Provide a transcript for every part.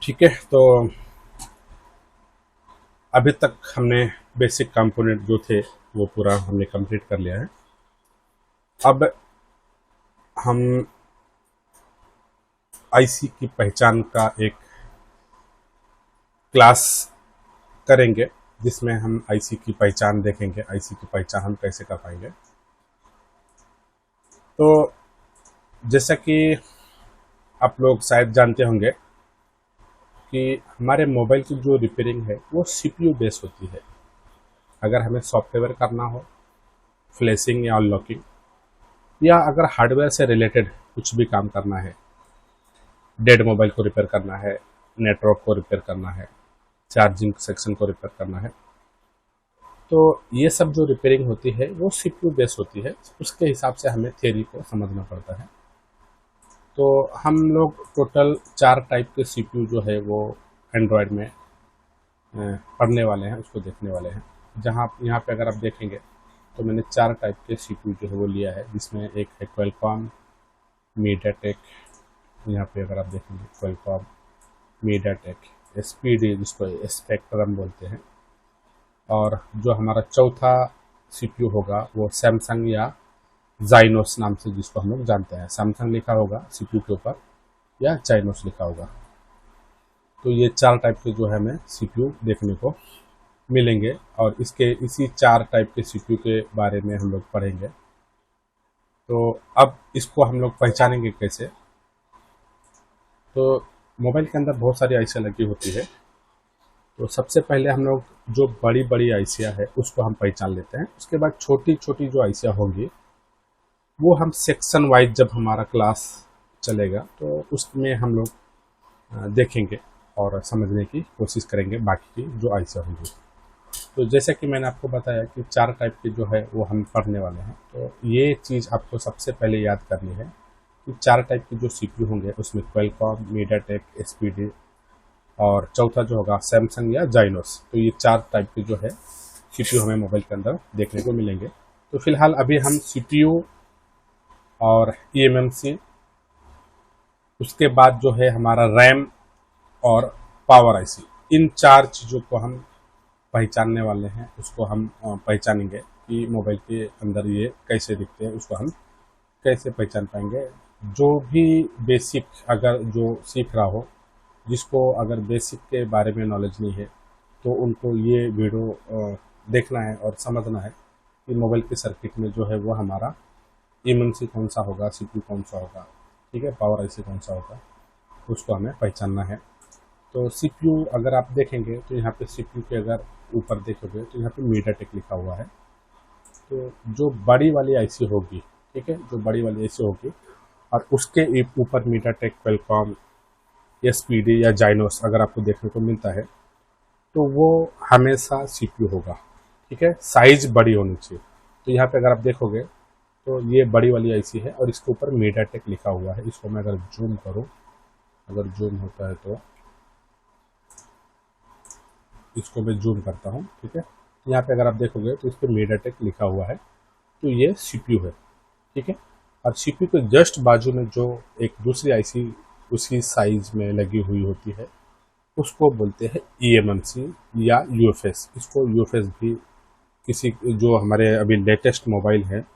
ठीक है। तो अभी तक हमने बेसिक कंपोनेंट जो थे वो पूरा हमने कंप्लीट कर लिया है। अब हम आईसी की पहचान का एक क्लास करेंगे जिसमें हम आईसी की पहचान देखेंगे। आईसी की पहचान हम कैसे कर पाएंगे। तो जैसा कि आप लोग शायद जानते होंगे कि हमारे मोबाइल की जो रिपेयरिंग है वो सीपीयू बेस होती है। अगर हमें सॉफ्टवेयर करना हो, फ्लैशिंग या अनलॉकिंग, या अगर हार्डवेयर से रिलेटेड कुछ भी काम करना है, डेड मोबाइल को रिपेयर करना है, नेटवर्क को रिपेयर करना है, चार्जिंग सेक्शन को रिपेयर करना है, तो ये सब जो रिपेयरिंग होती है वो सीपीयू बेस होती है। उसके हिसाब से हमें थियरी को समझना पड़ता है। तो हम लोग टोटल 4 टाइप के सीपीयू जो है वो एंड्रॉयड में पढ़ने वाले हैं, उसको देखने वाले हैं। जहाँ यहाँ पे अगर आप देखेंगे तो मैंने 4 टाइप के सीपीयू जो है वो लिया है, जिसमें एक है क्वालकॉम, मीडियाटेक। यहाँ पे अगर आप देखेंगे क्वालकॉम, मीडियाटेक, एसपीडी जिसको स्पेक्ट्रम बोलते हैं, और जो हमारा चौथा सीपीयू होगा वो सैमसंग या जाइनोस नाम से जिसको हम लोग जानते हैं। सैमसंग लिखा होगा सीपीयू के ऊपर या जाइनोस लिखा होगा। तो ये 4 टाइप के जो है हमें सीपीयू देखने को मिलेंगे, और इसी 4 टाइप के सीपीयू के बारे में हम लोग पढ़ेंगे। तो अब इसको हम लोग पहचानेंगे कैसे। तो मोबाइल के अंदर बहुत सारी आईसियाँ लगी होती है। तो सबसे पहले हम लोग जो बड़ी बड़ी आईसियाँ है उसको हम पहचान लेते हैं। उसके बाद छोटी छोटी जो आईसियाँ होंगी वो हम सेक्शन वाइज जब हमारा क्लास चलेगा तो उसमें हम लोग देखेंगे और समझने की कोशिश करेंगे बाकी की जो आईसियाँ होंगी। तो जैसे कि मैंने आपको बताया कि 4 टाइप की जो है वो हम पढ़ने वाले हैं। तो ये चीज़ आपको सबसे पहले याद करनी है कि 4 टाइप की जो सीपीयू होंगे उसमें क्वालकॉम, मीडियाटेक, एसपीडी, और चौथा जो होगा सैमसंग या जाइनोस। तो ये 4 टाइप के जो है सीपीयू हमें मोबाइल के अंदर देखने को मिलेंगे। तो फिलहाल अभी हम सीपीयू और ईएमएमसी, उसके बाद जो है हमारा रैम और पावर आईसी, इन 4 चीज़ों को हम पहचानने वाले हैं। उसको हम पहचानेंगे कि मोबाइल के अंदर ये कैसे दिखते हैं, उसको हम कैसे पहचान पाएंगे। जो भी बेसिक अगर जो सीख रहा हो, जिसको अगर बेसिक के बारे में नॉलेज नहीं है, तो उनको ये वीडियो देखना है और समझना है कि मोबाइल के सर्किट में जो है वो हमारा ईएमएमसी कौन सा होगा, सीपीयू कौन सा होगा, ठीक है, पावर आईसी कौन सा होगा, उसको हमें पहचानना है। तो सीपीयू अगर आप देखेंगे तो यहाँ पे सीपीयू के अगर ऊपर देखोगे तो यहाँ पे मीडियाटेक लिखा हुआ है। तो जो बड़ी वाली आईसी होगी, ठीक है, जो बड़ी वाली आईसी होगी और उसके ऊपर मीडियाटेक, क्वालकॉम, एसपीडी या जाइनोस अगर आपको देखने को मिलता है तो वो हमेशा सीपीयू होगा। ठीक है, साइज बड़ी होनी चाहिए। तो यहाँ पे अगर आप देखोगे तो ये बड़ी वाली आईसी है और इसके ऊपर मीडियाटेक लिखा हुआ है। इसको मैं अगर जूम करूँ, अगर जूम होता है तो इसको मैं जूम करता हूँ, ठीक है। यहाँ पे अगर आप देखोगे तो इस पर मीडियाटेक लिखा हुआ है, तो ये सीपीयू है, ठीक है। और सीपीयू के जस्ट बाजू में जो एक दूसरी आईसी उसी साइज में लगी हुई होती है उसको बोलते हैं ईएमएमसी या यूएफएस। इसको यूएफएस भी किसी जो हमारे अभी लेटेस्ट मोबाइल है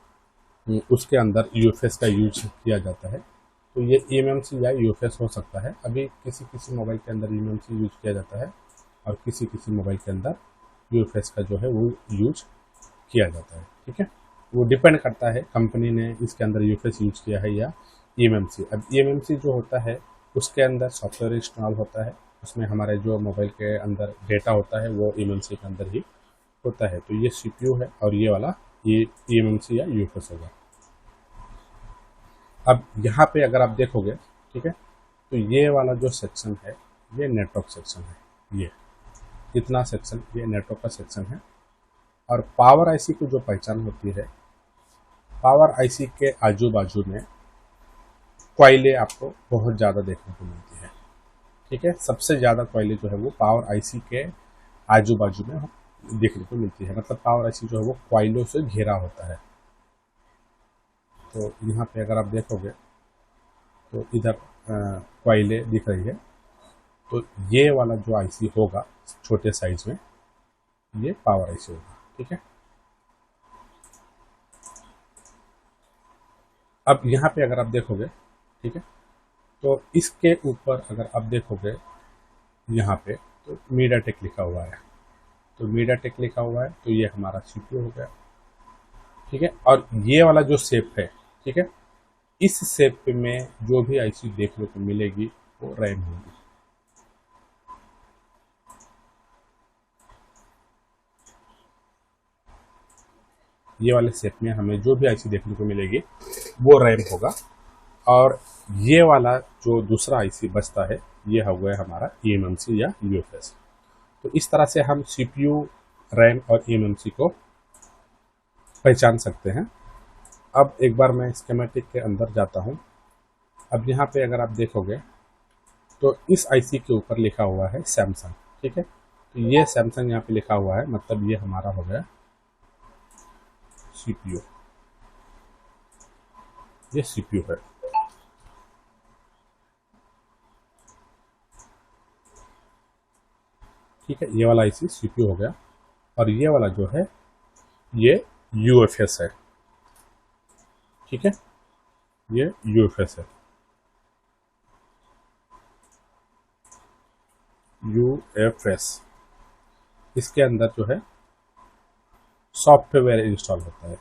उसके अंदर यूएफएस का यूज किया जाता है। तो ये ईएमएमसी या यूएफएस हो सकता है। अभी किसी किसी मोबाइल के अंदर ईएमएमसी यूज किया जाता है और किसी किसी मोबाइल के अंदर यूएफएस का जो है वो यूज किया जाता है, ठीक है। वो डिपेंड करता है कंपनी ने इसके अंदर यूएफएस यूज किया है या ईएमएमसी। अब ईएमएमसी जो होता है उसके अंदर सॉफ्टवेयर इंस्टॉल होता है, उसमें हमारे जो मोबाइल के अंदर डेटा होता है वो ईएमएमसी के अंदर ही होता है। तो ये सीपीयू है और ये वाला ये ईएमएमसी या यूएफएस होगा। अब यहाँ पे अगर आप देखोगे, ठीक है, तो ये वाला जो सेक्शन है ये नेटवर्क सेक्शन है। ये इतना सेक्शन ये नेटवर्क का सेक्शन है। और पावर आईसी की जो पहचान होती है, पावर आईसी के आजू बाजू में कॉइलें आपको बहुत ज़्यादा देखने को मिलती है, ठीक है। सबसे ज़्यादा कॉइलें जो है वो पावर आईसी के आजू बाजू में देखने को मिलती है। मतलब पावर आईसी जो है वो कॉइलों से घिरा होता है। तो यहाँ पे अगर आप देखोगे तो इधर कॉइलें दिख रही है। तो ये वाला जो आईसी होगा छोटे साइज में, ये पावर आईसी होगा। ठीक है, अब यहाँ पे अगर आप देखोगे, ठीक है, तो इसके ऊपर अगर आप देखोगे यहाँ पे तो मीडियाटेक लिखा हुआ है, तो मीडियाटेक लिखा हुआ है, तो ये हमारा सीपीयू हो गया। ठीक है, और ये वाला जो शेप है, ठीक है, इस शेप में जो भी आईसी देखने को मिलेगी वो रैम होगी। ये वाले शेप में हमें जो भी आईसी देखने को मिलेगी वो रैम होगा। और ये वाला जो दूसरा आईसी बचता है ये हो गया हमारा ईएमएमसी या यूएफएस। तो इस तरह से हम सीपीयू, रैम और ईएमएमसी को पहचान सकते हैं। अब एक बार मैं स्कीमेटिक के अंदर जाता हूं। अब यहाँ पे अगर आप देखोगे तो इस आईसी के ऊपर लिखा हुआ है सैमसंग। ठीक है, तो ये सैमसंग यहाँ पे लिखा हुआ है, मतलब ये हमारा हो गया सीपीयू, ये सीपीयू है। ठीक है, ये वाला आईसी सीपीयू हो गया, और ये वाला जो है ये यूएफएस है। ठीक है, ये यूएफएस है, यूएफएस। इसके अंदर जो है सॉफ्टवेयर इंस्टॉल होता है।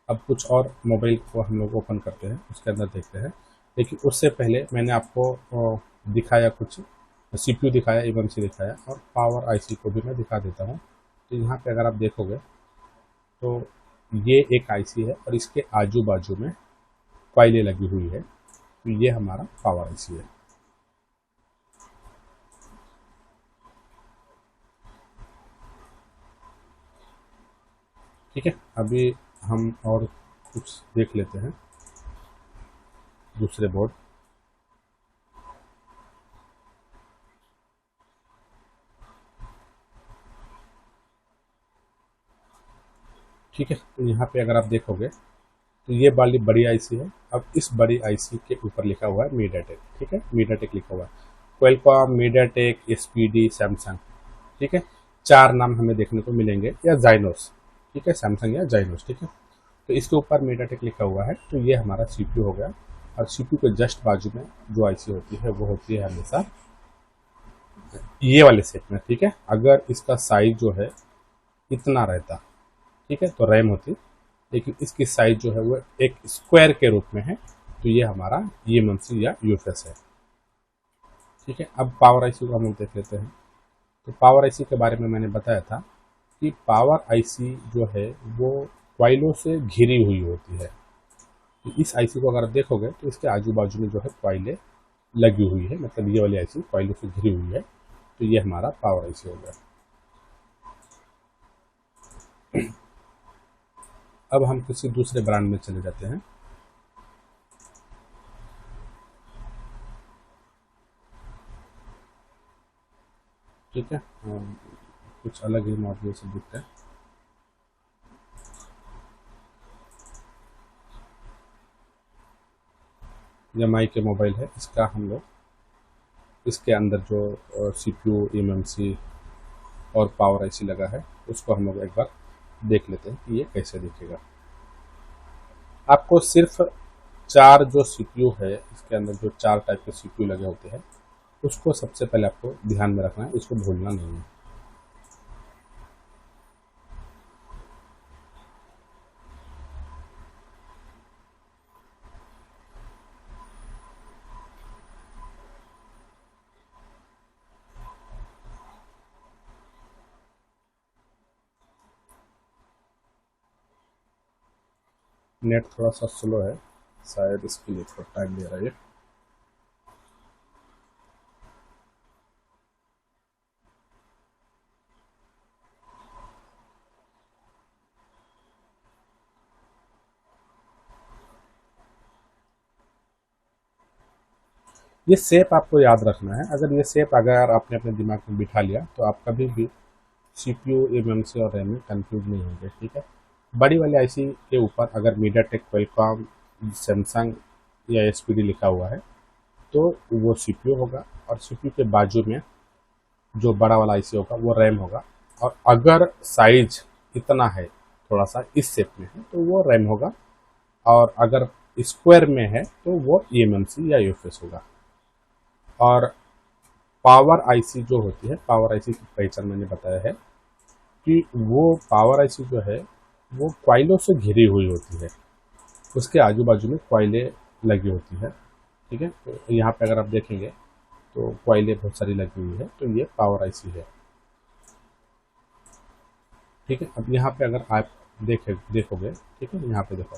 अब कुछ और मोबाइल को हम लोग ओपन करते हैं, उसके अंदर देखते हैं, लेकिन उससे पहले मैंने आपको दिखाया कुछ सीपीयू दिखाया, ईएमएमसी दिखाया, और पावर आईसी को भी मैं दिखा देता हूँ। तो यहाँ पे अगर आप देखोगे तो ये एक आईसी है और इसके आजू बाजू में कॉइलें लगी हुई है, तो ये हमारा पावर आईसी है। ठीक है, अभी हम और कुछ देख लेते हैं दूसरे बोर्ड। ठीक है, तो यहाँ पे अगर आप देखोगे तो ये वाली बड़ी आईसी है। अब इस बड़ी आईसी के ऊपर लिखा हुआ है मीडियाटेक। ठीक है, मीडियाटेक लिखा हुआ है, क्वालकॉम, मीडियाटेक, एसपीडी, सैमसंग। ठीक है, 4 नाम हमें देखने को मिलेंगे, या जाइनोस। ठीक है, सैमसंग या जाइनोस। ठीक है, तो इसके ऊपर मीडियाटेक लिखा हुआ है, तो ये हमारा सीपीयू हो गया। और सीपीयू के जस्ट बाजू में जो आईसी होती है वो होती है हमेशा ये वाले सेट में। ठीक है, अगर इसका साइज जो है इतना रहता, ठीक है, तो रैम होती, लेकिन इसकी साइज जो है वो एक स्क्वायर के रूप में है, तो ये हमारा ईएमएमसी या यूएफएस है। ठीक है, अब पावर आईसी को हम लोग देख लेते हैं। तो पावर आईसी के बारे में मैंने बताया था कि पावर आईसी जो है वो कॉइलों से घिरी हुई होती है। तो इस आईसी को अगर देखोगे तो इसके आजू बाजू में जो है कॉइलें लगी हुई है, मतलब ये वाली आईसी कॉइलों से घिरी हुई है, तो ये हमारा पावर आईसी हो गया। अब हम किसी दूसरे ब्रांड में चले जाते हैं। ठीक है, कुछ अलग ही मॉडल से दिखता है। एमआई के मोबाइल है, इसका हम लोग इसके अंदर जो सीपीयू, ईएमएमसी और पावर आईसी लगा है उसको हम लोग एक बार देख लेते हैं कि ये कैसे दिखेगा। आपको सिर्फ 4 जो सीपीयू है, इसके अंदर जो 4 टाइप के सीपीयू लगे होते हैं उसको सबसे पहले आपको ध्यान में रखना है, इसको भूलना नहीं है। नेट थोड़ा सा स्लो है, शायद इसके लिए थोड़ा टाइम ले रहा है। ये शेप आपको याद रखना है। अगर ये शेप अगर आपने अपने दिमाग में बिठा लिया तो आप कभी भी सीपीयू, एमएमसी और रैम में कंफ्यूज नहीं होंगे। ठीक है, बड़ी वाली आईसी के ऊपर अगर मीडियाटेक, क्वालकॉम, सैमसंग या एसपीडी लिखा हुआ है तो वो सीपीयू होगा, और सीपीयू के बाजू में जो बड़ा वाला आईसी होगा वो रैम होगा। और अगर साइज इतना है, थोड़ा सा इस शेप में है, तो वो रैम होगा। और अगर स्क्वायर में है तो वो ईएमएमसी या यूएफएस होगा। और पावर आईसी जो होती है, पावर आईसी की पहचान मैंने बताया है कि वो पावर आईसी जो है वो क्वाइलों से घिरी हुई होती है, उसके आजू बाजू में क्वाइलें लगी होती है। ठीक है, तो यहाँ पे अगर आप देखेंगे तो क्वाइलें बहुत सारी लगी हुई है, तो ये पावर आईसी है। ठीक है, अब यहाँ पे अगर आप देखोगे, ठीक है, यहाँ पे देखो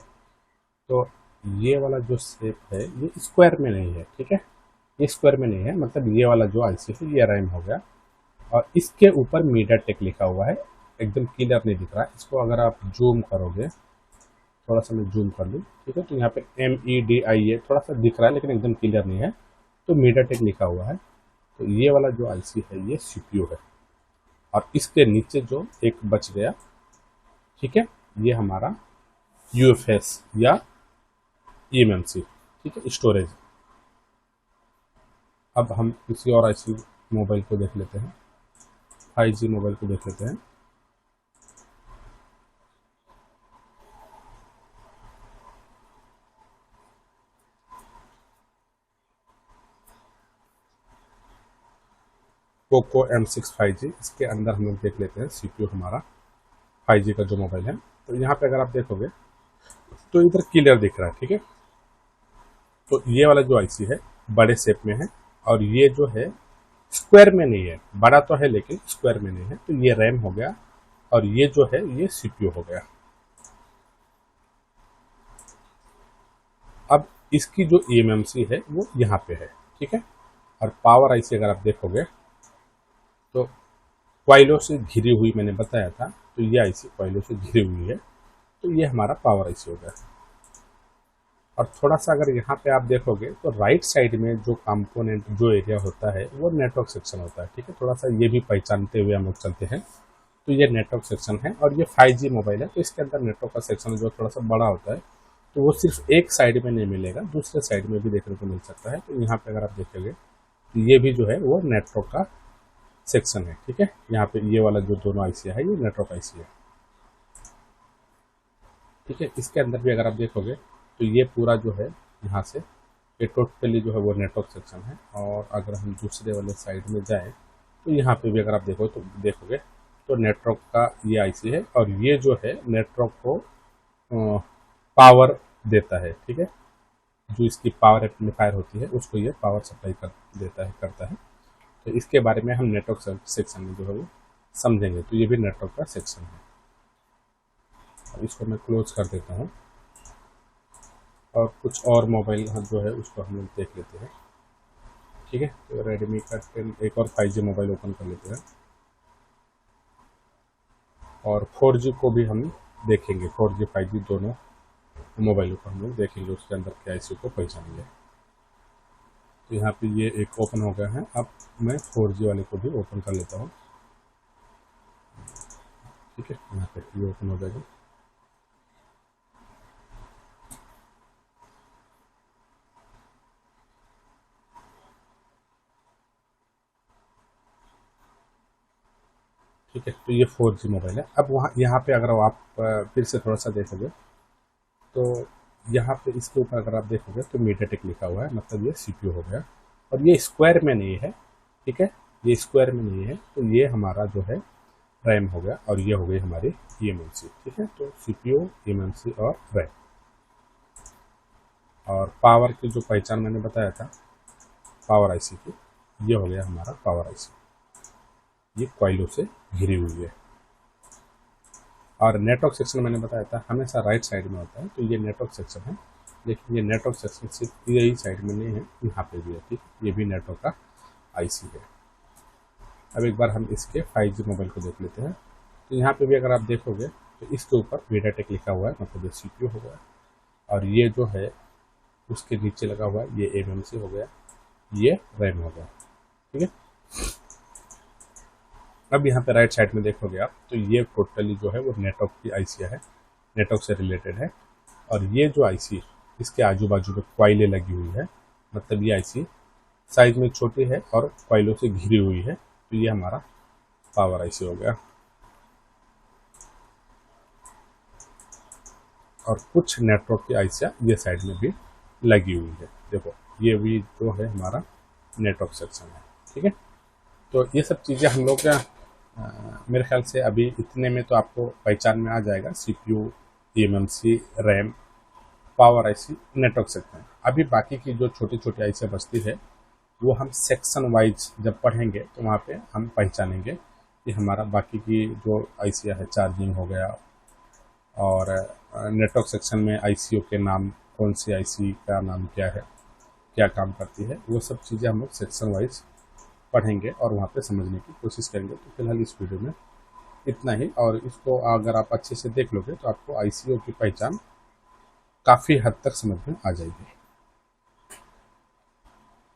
तो ये वाला जो शेप है ये स्क्वायर में नहीं है। ठीक है, ये स्क्वायर में नहीं है, मतलब ये वाला जो आईसी है ये रैम हो गया। और इसके ऊपर मीडियाटेक लिखा हुआ है, एकदम क्लियर नहीं दिख रहा है। इसको अगर आप जूम करोगे, थोड़ा सा मैं जूम कर लूँ, ठीक है, तो यहाँ पे MEDIA थोड़ा सा दिख रहा है लेकिन एकदम क्लियर नहीं है, तो मीडियाटेक लिखा हुआ है। तो ये वाला जो आईसी है ये सीपीयू है। और इसके नीचे जो एक बच गया, ठीक है, ये हमारा यूएफएस या ईएमएमसी, ठीक है, स्टोरेज। अब हम किसी और आईसी मोबाइल को देख लेते हैं, 5G मोबाइल को देख लेते हैं। पोको M6 5G, इसके अंदर हम लोग देख लेते हैं सीपीयू हमारा 5G का जो मोबाइल है। तो यहाँ पे अगर आप देखोगे तो इधर क्लियर दिख रहा है। ठीक है, तो ये वाला जो आईसी है बड़े शेप में है, और ये जो है स्क्वायर में नहीं है, बड़ा तो है लेकिन स्क्वायर में नहीं है। तो ये रैम हो गया, और ये जो है ये सीपीयू हो गया। अब इसकी जो ईएमएमसी है वो यहाँ पे है। ठीक है, और पावर आईसी अगर आप देखोगे तो क्वाइलों से घिरी हुई, मैंने बताया था, तो ये आईसी क्वाइलों से घिरी हुई है, तो ये हमारा पावर आईसी हो गया। और थोड़ा सा अगर यहाँ पे आप देखोगे तो राइट साइड में जो कंपोनेंट, जो एरिया होता है वो नेटवर्क सेक्शन होता है। ठीक है, थोड़ा सा ये भी पहचानते हुए हम लोग चलते हैं। तो ये नेटवर्क सेक्शन है, और ये 5G मोबाइल है, तो इसके अंदर नेटवर्क का सेक्शन जो थोड़ा सा बड़ा होता है, तो वो सिर्फ एक साइड में नहीं मिलेगा, दूसरे साइड में भी देखने को मिल सकता है। तो यहाँ पे अगर आप देखेंगे तो ये भी जो है वो नेटवर्क का सेक्शन है। ठीक है, यहाँ पे ये वाला जो दोनों आईसी है ये नेटवर्क आईसी है। ठीक है, इसके अंदर भी अगर आप देखोगे तो ये पूरा जो है यहाँ से ये टोटली जो है वो नेटवर्क सेक्शन है। और अगर हम दूसरे वाले साइड में जाएं तो यहाँ पे भी अगर आप देखोगे तो नेटवर्क का ये आईसी है, और ये जो है नेटवर्क को पावर देता है। ठीक है, जो इसकी पावर एम्पलीफायर होती है उसको ये पावर सप्लाई करता है। तो इसके बारे में हम नेटवर्क सेक्शन में जो है वो समझेंगे। तो ये भी नेटवर्क का सेक्शन है। अब इसको मैं क्लोज कर देता हूँ, और कुछ और मोबाइल जो है उसको हम लोग देख लेते हैं। ठीक है, तो रेडमी का 10 एक और 5G मोबाइल ओपन कर लेते हैं, और 4G को भी हम देखेंगे। 4G 5G दोनों मोबाइलों को हम लोग देखेंगे, उसके अंदर क्या आईसी को पहचानेंगे। तो यहाँ पे ये एक ओपन हो गया है। अब मैं 4G वाले को भी ओपन कर लेता हूँ। ठीक है, यहाँ पे ये ओपन हो जाएगा। ठीक है, तो ये 4G मोबाइल है। अब वहाँ यहाँ पे अगर आप फिर से थोड़ा सा देखोगे तो यहाँ पे इसके ऊपर अगर आप देखोगे तो मीडियाटेक लिखा हुआ है, मतलब ये सीपीयू हो गया। और ये स्क्वायर में नहीं है। ठीक है, ये स्क्वायर में नहीं है, तो ये हमारा जो है रैम हो गया, और ये हो गई हमारी ईएमएमसी। ठीक है, तो सीपीयू, ईएमएमसी और रैम। और पावर की जो पहचान मैंने बताया था पावर आईसी की, ये हो गया हमारा पावर आईसी। ये क्वाइलों से घिरी हुई है। और नेटवर्क सेक्शन मैंने बताया था हमेशा राइट साइड में होता है, तो ये नेटवर्क सेक्शन है, लेकिन ये नेटवर्क सेक्शन सिर्फ यही साइड में नहीं है, यहाँ पे भी है। ठीक, ये भी नेटवर्क का आईसी है। अब एक बार हम इसके 5G मोबाइल को देख लेते हैं। तो यहाँ पे भी अगर आप देखोगे तो इसके ऊपर मीडियाटेक लिखा हुआ है, मतलब ये सीपीयू हो गया, और ये जो है उसके नीचे लगा हुआ है ये एमएमसी हो गया, ये रैम हो गया। ठीक है, अब यहाँ पे राइट साइड में देखोगे आप तो ये टोटली जो है वो नेटवर्क की आईसी है, नेटवर्क से रिलेटेड है। और ये जो आईसी, इसके आजू बाजू में क्वाइलें लगी हुई है, मतलब ये आईसी साइज में छोटी है और कॉइलों से घिरी हुई है। तो ये हमारा पावर आईसी हो गया। और कुछ नेटवर्क की आईसियाँ ये साइड में भी लगी हुई है। देखो ये भी जो है हमारा नेटवर्क सेक्शन है, ठीक है। तो ये सब चीज़ें हम लोग मेरे ख्याल से अभी इतने में तो आपको पहचान में आ जाएगा। CPU, eMMC, RAM, power IC, network section. अभी बाकी की जो छोटी छोटी आईसियाँ बचती है वो हम सेक्शन वाइज जब पढ़ेंगे तो वहाँ पे हम पहचानेंगे कि हमारा बाकी की जो आईसियाँ है, चार्जिंग हो गया और नेटवर्क सेक्शन में आईसीओ के नाम, कौन सी आईसी का नाम क्या है, क्या काम करती है, वो सब चीज़ें हम लोग सेक्शन वाइज पढ़ेंगे और वहाँ पे समझने की कोशिश करेंगे। तो फिलहाल इस वीडियो में इतना ही। और इसको अगर आप अच्छे से देख लोगे तो आपको आईसीओ की पहचान काफ़ी हद तक समझ में आ जाएगी।